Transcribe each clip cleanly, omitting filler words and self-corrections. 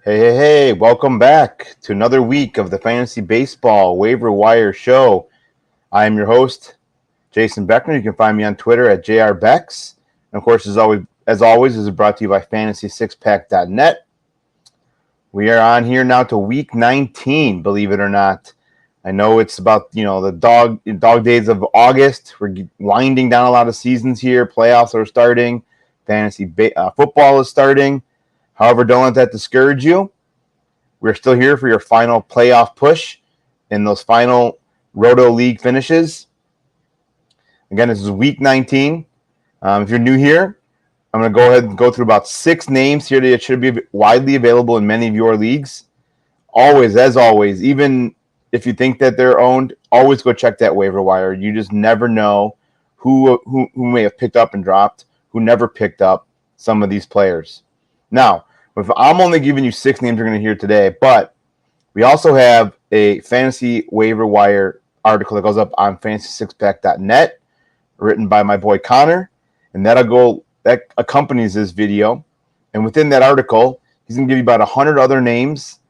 Hey, welcome back to another week of the Fantasy Baseball Waiver Wire Show. I am your host, Jason Beckner. You can find me on Twitter at jrbecks. And of course, as always, this is brought to you by fantasy6pack.net. We are on here now to week 19, believe it or not. I know it's about, the dog days of August. We're winding down a lot of seasons here. Playoffs are starting. Fantasy football is starting. However, don't let that discourage you. We're still here for your final playoff push in those final Roto League finishes. Again, this is week 19. If you're new here, I'm going to go ahead and go through about 6 names here that should be widely available in many of your leagues. As always, even if you think that they're owned, always go check that waiver wire. You just never know who may have picked up and dropped, who never picked up some of these players. Now, I'm only giving you 6 names you're going to hear today, but we also have a fantasy waiver wire article that goes up on fantasy6pack.net, written by my boy Connor, and that accompanies this video. And within that article, he's going to give you about 100 other names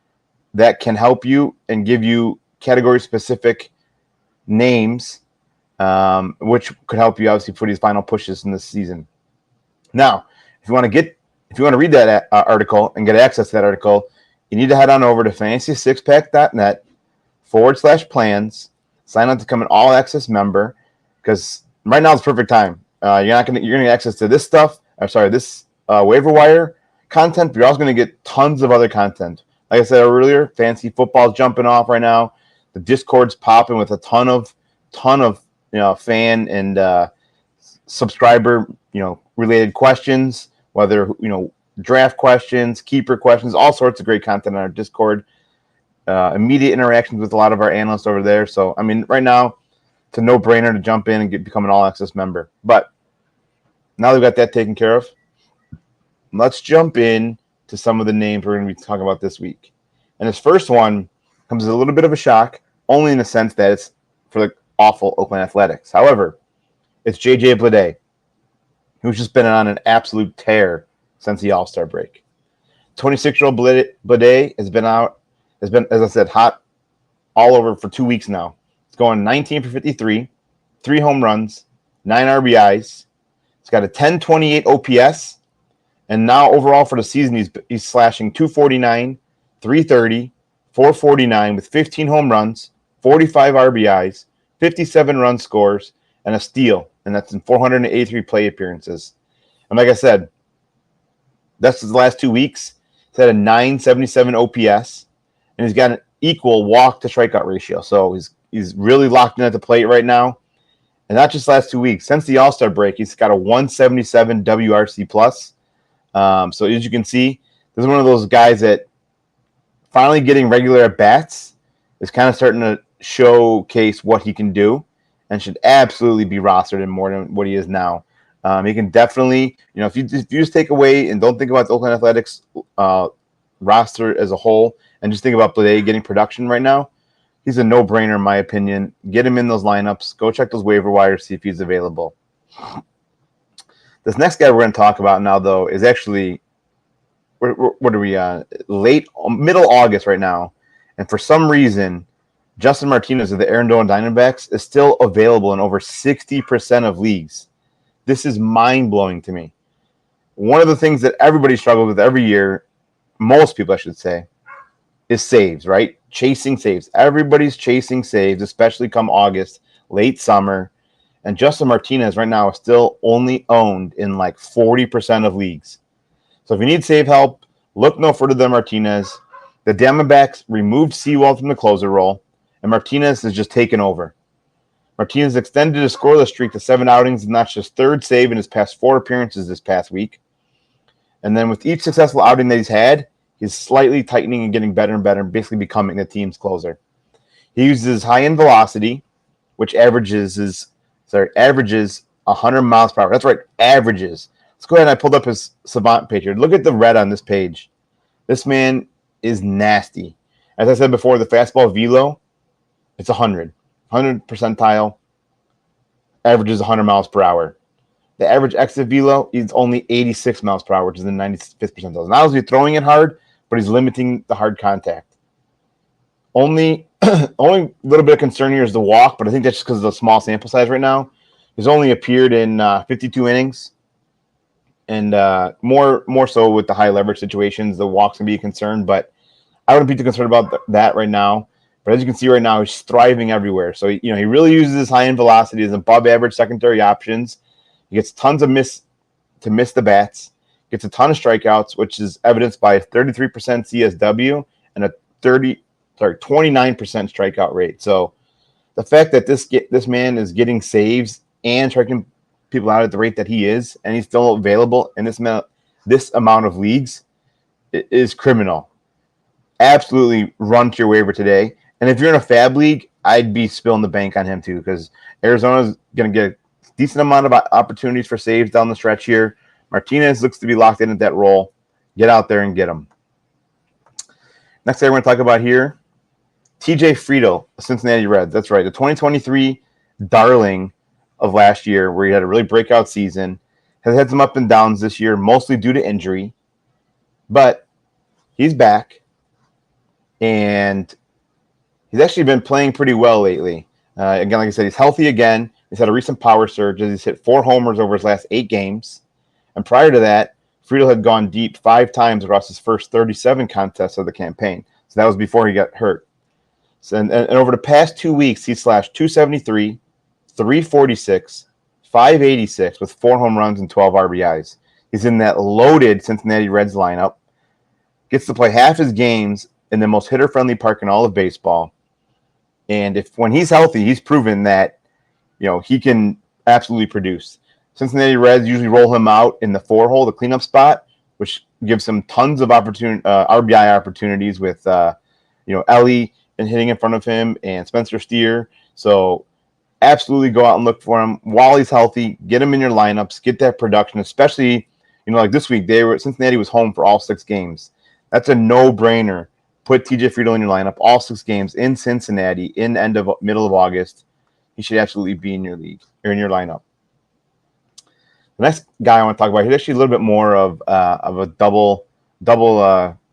that can help you and give you category-specific names, which could help you obviously for these final pushes in this season. Now, if you want to read that article and get access to that article, you need to head on over to fantasy6pack.net/plans. Sign up to become an all-access member, because right now is the perfect time. You're going to get access to this stuff. This waiver wire content, but you're also going to get tons of other content. Like I said earlier, fantasy football is jumping off right now. The Discord's popping with a ton of fan and subscriber related questions, whether draft questions, keeper questions, all sorts of great content on our Discord. Immediate interactions with a lot of our analysts over there. So right now it's a no-brainer to jump in and become an all-access member. But now that we've got that taken care of, let's jump in to some of the names we're going to be talking about this week. And this first one comes as a little bit of a shock, only in the sense that it's for the awful Oakland Athletics. However, it's J.J. Bleday, who's just been on an absolute tear since the All-Star break. 26-year-old Bleday has been, as I said, hot all over for 2 weeks now. It's going 19 for 53, 3 home runs, 9 RBIs. He's got a 1028 OPS, and now overall for the season, he's slashing 249, 330, 449 with 15 home runs, 45 RBIs, 57 run scores, and a steal, and that's in 483 play appearances. And like I said, that's his last 2 weeks. He's had a 977 OPS, and he's got an equal walk to strikeout ratio. So he's really locked in at the plate right now. And not just last 2 weeks. Since the All-Star break, he's got a 177 WRC plus. So as you can see, this is one of those guys that finally getting regular at-bats is kind of starting to showcase what he can do, and should absolutely be rostered in more than what he is now. He can definitely, if you just take away and don't think about the Oakland Athletics roster as a whole, and just think about Bleday getting production right now, he's a no-brainer in my opinion. Get him in those lineups. Go check those waiver wires, see if he's available. This next guy we're going to talk about now, though, is actually, what are we, middle August right now. And for some reason, Justin Martinez of the Diamondbacks is still available in over 60% of leagues. This is mind-blowing to me. One of the things that everybody struggles with every year, most people I should say, is saves, right? Chasing saves. Everybody's chasing saves, especially come August, late summer. And Justin Martinez right now is still only owned in like 40% of leagues. So if you need save help, look no further than Martinez. The Diamondbacks removed Sewald from the closer role, and Martinez has just taken over. Martinez extended his scoreless streak to 7 outings and notched his 3rd save in his past 4 appearances this past week. And then with each successful outing that he's had, he's slightly tightening and getting better and better, basically becoming the team's closer. He uses high-end velocity, which averages 100 miles per hour. That's right, averages. Let's go ahead and I pulled up his Savant page here. Look at the red on this page. This man is nasty. As I said before, the fastball velo, it's 100 percentile, averages 100 miles per hour. The average exit velo is only 86 miles per hour, which is in the 95th percentile. Not only throwing it hard, but he's limiting the hard contact. Only little bit of concern here is the walk, but I think that's just because of the small sample size right now. He's only appeared in 52 innings, and more so with the high leverage situations, the walks can be a concern, but I wouldn't be too concerned about that right now. But as you can see right now, he's thriving everywhere. So he really uses his high end velocity, his above average secondary options. He gets tons of miss the bats, gets a ton of strikeouts, which is evidenced by a 33% CSW and a 29% strikeout rate. So the fact that this man is getting saves and striking people out at the rate that he is, and he's still available in this amount of leagues, is criminal. Absolutely run to your waiver today. And if you're in a fab league, I'd be spilling the bank on him too, because Arizona's going to get a decent amount of opportunities for saves down the stretch here. Martinez looks to be locked in at that role. Get out there and get him. Next guy we're going to talk about here, TJ Friedl, Cincinnati Reds. That's right, the 2023 darling of last year, where he had a really breakout season. Has had some up and downs this year, mostly due to injury. But he's back, and he's actually been playing pretty well lately. Again, like I said, he's healthy again. He's had a recent power surge as he's hit 4 homers over his last 8 games. And prior to that, Friedl had gone deep 5 times across his first 37 contests of the campaign. So that was before he got hurt. So, and over the past 2 weeks, he slashed 273, 346, 586 with 4 home runs and 12 RBIs. He's in that loaded Cincinnati Reds lineup. Gets to play half his games in the most hitter-friendly park in all of baseball. And when he's healthy, he's proven that he can absolutely produce. Cincinnati Reds usually roll him out in the 4-hole, the cleanup spot, which gives him tons of RBI opportunities with Ellie and hitting in front of him and Spencer Steer. So absolutely go out and look for him while he's healthy. Get him in your lineups. Get that production, especially like this week. Cincinnati was home for all 6 games. That's a no-brainer. Put TJ Friedl in your lineup, all 6 games in Cincinnati in middle of August. He should absolutely be in your league or in your lineup. The next guy I want to talk about, he's actually a little bit more of a double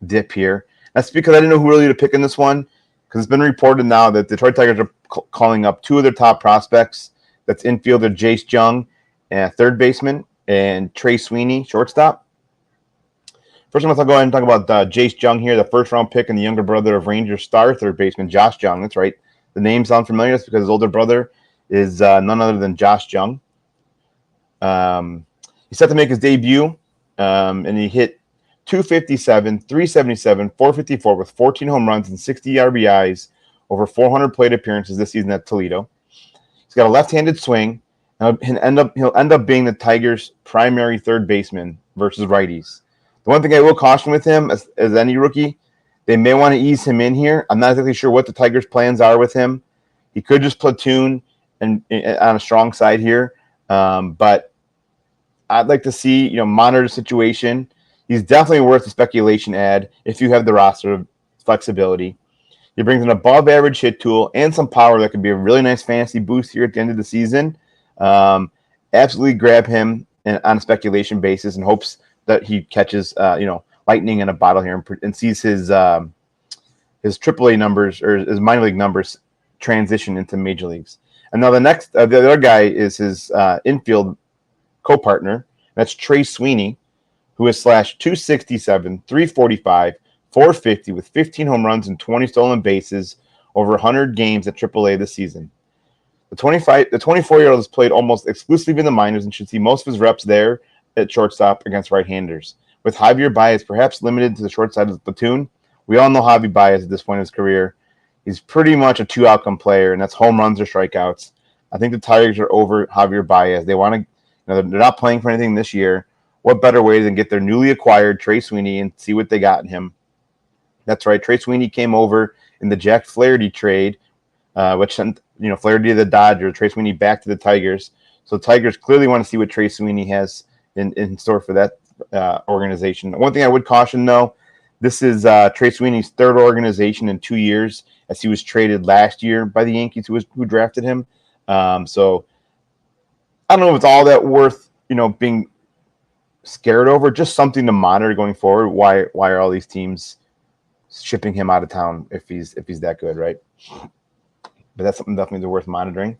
dip here. That's because I didn't know who really to pick in this one, because it's been reported now that the Detroit Tigers are calling up 2 of their top prospects. That's infielder Jace Jung, third baseman, and Trey Sweeney, shortstop. First, I'm going to go ahead and talk about Jace Jung here, the first-round pick and the younger brother of Rangers star third baseman Josh Jung. That's right. The name sounds familiar. That's because his older brother is none other than Josh Jung. He's set to make his debut, and he hit 257, 377, 454 with 14 home runs and 60 RBIs over 400 plate appearances this season at Toledo. He's got a left-handed swing, and he'll end up being the Tigers' primary third baseman versus righties. The one thing I will caution with him, as any rookie, they may want to ease him in here. I'm not exactly sure what the Tigers' plans are with him. He could just platoon and on a strong side here, but I'd like to see monitor the situation. He's definitely worth a speculation ad if you have the roster flexibility. He brings an above-average hit tool and some power that could be a really nice fantasy boost here at the end of the season. Absolutely grab him on a speculation basis in hopes that he catches lightning in a bottle here and sees his AAA numbers or his minor league numbers transition into major leagues. And now the other guy is his infield co-partner. That's Trey Sweeney, who has slashed 267, 345, 450 with 15 home runs and 20 stolen bases over 100 games at AAA this season. The 24-year-old has played almost exclusively in the minors and should see most of his reps there at shortstop against right-handers. With Javier Baez perhaps limited to the short side of the platoon, we all know Javi Baez at this point in his career. He's pretty much a 2-outcome player, and that's home runs or strikeouts. I think the Tigers are over Javier Baez. They want to, they're not playing for anything this year. What better way than get their newly acquired Trey Sweeney and see what they got in him? That's right. Trey Sweeney came over in the Jack Flaherty trade, which sent Flaherty to the Dodgers, Trey Sweeney back to the Tigers. So the Tigers clearly want to see what Trey Sweeney has in store for that organization. One thing I would caution, though, this is Trey Sweeney's third organization in 2 years, as he was traded last year by the Yankees, who drafted him. So I don't know if it's all that worth being scared over. Just something to monitor going forward. Why are all these teams shipping him out of town if he's that good, right? But that's something definitely worth monitoring.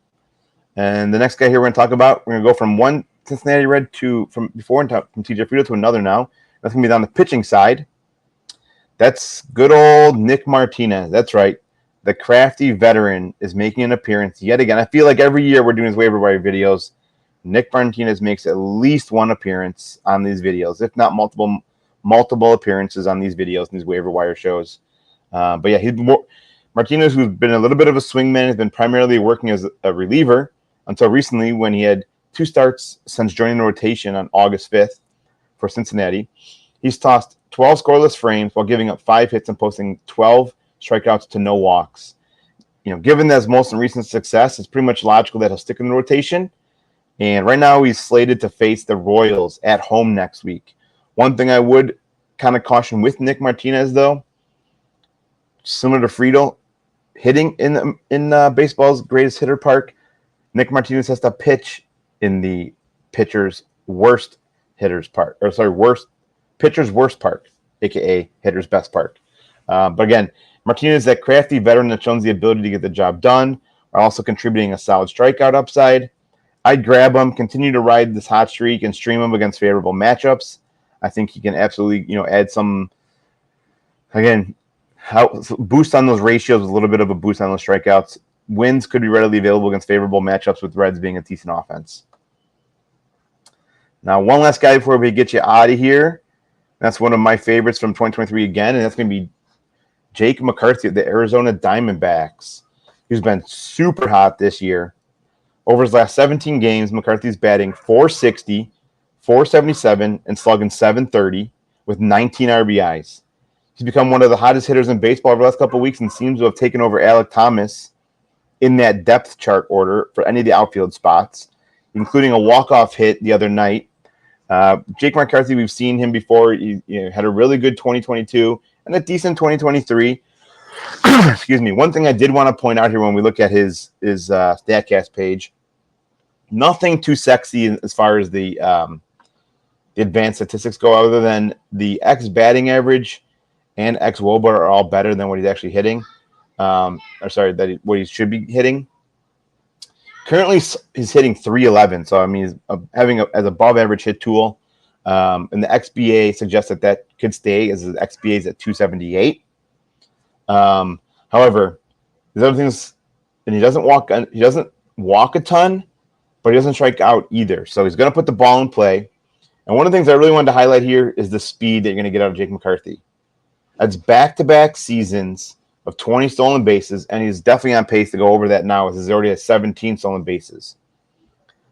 And the next guy here we're going to talk about, we're going to go from one Cincinnati Red from TJ Friedl to another now. That's going to be on the pitching side. That's good old Nick Martinez. That's right. The crafty veteran is making an appearance yet again. I feel like every year we're doing his waiver wire videos. Nick Martinez makes at least one appearance on these videos, if not multiple appearances on these videos and these waiver wire shows. But yeah, Martinez, who's been a little bit of a swingman, has been primarily working as a reliever until recently when he had 2 starts since joining the rotation on August 5th for Cincinnati. He's tossed 12 scoreless frames while giving up 5 hits and posting 12 strikeouts to no walks. Given his most recent success, it's pretty much logical that he'll stick in the rotation. And right now he's slated to face the Royals at home next week. One thing I would kind of caution with Nick Martinez, though, similar to Friedl, hitting in baseball's greatest hitter park, Nick Martinez has to pitch in the pitcher's worst hitter's park, pitcher's worst park, aka hitter's best park. But again, Martinez, that crafty veteran that shows the ability to get the job done, are also contributing a solid strikeout upside. I'd grab him, continue to ride this hot streak, and stream him against favorable matchups. I think he can absolutely, add some, again, boost on those ratios, a little bit of a boost on those strikeouts. Wins could be readily available against favorable matchups with Reds being a decent offense. Now, one last guy before we get you out of here. That's one of my favorites from 2023 again, and that's going to be Jake McCarthy of the Arizona Diamondbacks. He's been super hot this year. Over his last 17 games, McCarthy's batting .460, .477, and slugging .730 with 19 RBIs. He's become one of the hottest hitters in baseball over the last couple of weeks and seems to have taken over Alek Thomas in that depth chart order for any of the outfield spots, including a walk-off hit the other night. Jake McCarthy, we've seen him before. He had a really good 2022 and a decent 2023. Excuse me. One thing I did want to point out here when we look at his StatCast page, nothing too sexy as far as the advanced statistics go, other than the batting average and WOBA are all better than what he's actually hitting. What he should be hitting. Currently, he's hitting .311, so I mean, he's having as above average hit tool. And the XBA suggests that could stay, as his XBA is at .278. However, there's other things, and he doesn't walk a ton, but he doesn't strike out either. So he's going to put the ball in play. And one of the things I really wanted to highlight here is the speed that you're going to get out of Jake McCarthy. That's back-to-back seasons of 20 stolen bases, and he's definitely on pace to go over that now, as he's already at 17 stolen bases.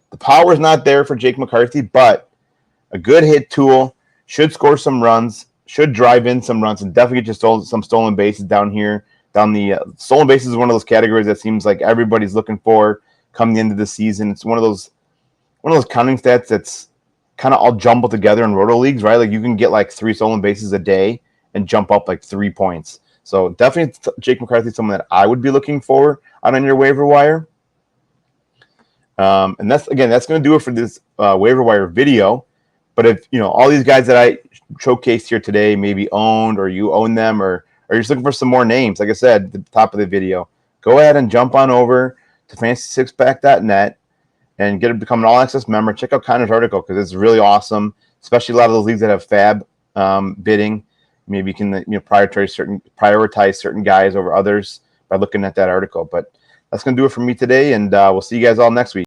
The power is not there for Jake McCarthy, but a good hit tool, should score some runs, should drive in some runs, and definitely get you some stolen bases down here. Stolen bases is one of those categories that seems like everybody's looking for come the end of the season. It's one of those counting stats that's kind of all jumbled together in roto leagues, right? Like you can get like 3 stolen bases a day and jump up like 3 points. So definitely Jake McCarthy is someone that I would be looking for out on your waiver wire. And that's going to do it for this waiver wire video. But if all these guys that I showcased here today maybe owned, or you own them, or you're just looking for some more names, like I said at the top of the video, go ahead and jump on over to fantasy6pack.net and become an all-access member. Check out Connor's article because it's really awesome, especially a lot of those leagues that have fab bidding. Maybe you can prioritize certain guys over others by looking at that article. But that's going to do it for me today, and we'll see you guys all next week.